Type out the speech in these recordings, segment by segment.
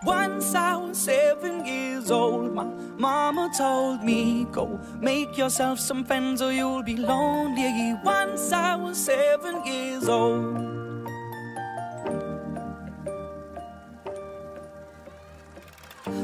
Once I was 7 years old, my mama told me, go make yourself some friends or you'll be lonely. Once I was 7 years old.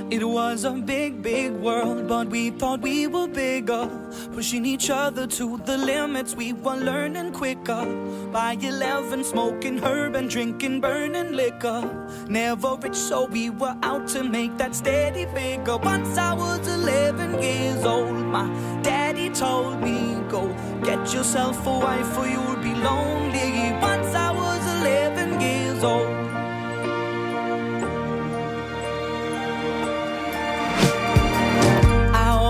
It was a big, big world, but we thought we were bigger, pushing each other to the limits. We were learning quicker. By 11, smoking herb and drinking burning liquor. Never rich, so we were out to make that steady figure. Once I was 11 years old, my daddy told me, go get yourself a wife or you'll be lonely. Once I was 11 years old.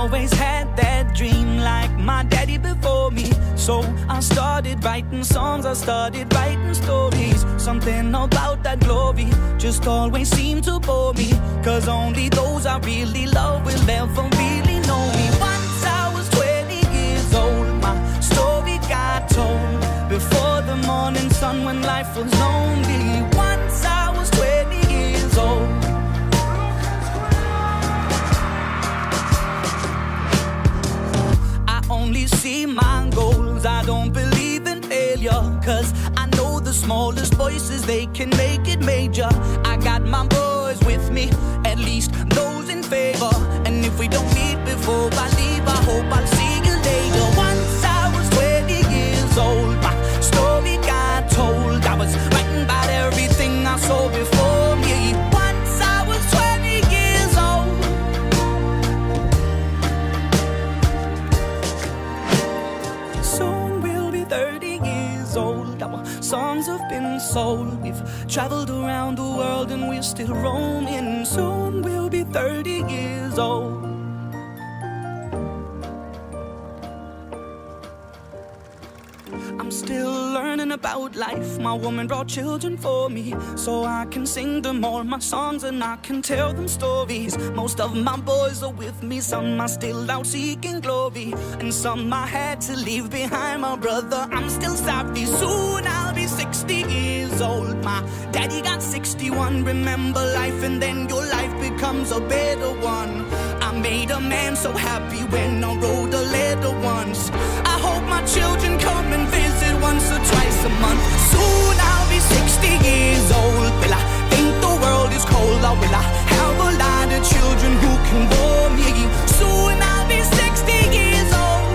Always had that dream like my daddy before me. So I started writing songs, I started writing stories. Something about that glory just always seemed to bore me, 'cause only those I really love will ever really know me. Once I was 20 years old, my story got told before the morning sun when life was lonely. Once I was 20 years old. Only see my goals, I don't believe in failure, 'cause I know the smallest voices, they can make it major. I got my boys with me, at least those in favor. And if we don't meet before I leave, I hope I'll see you later. Once I was 20 years old, my story got told. I was writing about everything I saw before me. Once I was 20 years old. Soon we'll be 30 years old. Our songs have been sold. We've traveled around the world and we're still roaming. Soon we'll be 30 years old. I'm still learning about life. My woman brought children for me, so I can sing them all my songs and I can tell them stories. Most of my boys are with me, some are still out seeking glory, and some I had to leave behind. My brother, I'm still sorry. Soon I'll be 60 years old. My daddy got 61. Remember life and then your life becomes a better one. I made a man so happy when I wrote a letter once. I hope my children come and visit once or twice a month. Soon I'll be 60 years old. Will I think the world is cold, or will I have a lot of children who can bore me? Soon I'll be 60 years old.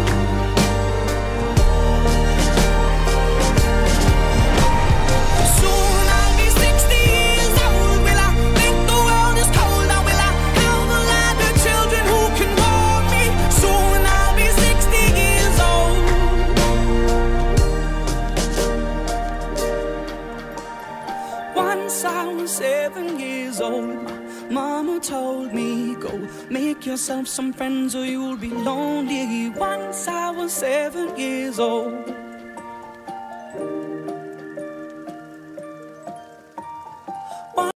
Soon I'll be 60 years old. Will I think the world is cold, or will I have a lot of children who can bore me? Soon I'll be 60 years old. Once I was 7 years old, my mama told me, go make yourself some friends or you'll be lonely. Once I was 7 years old.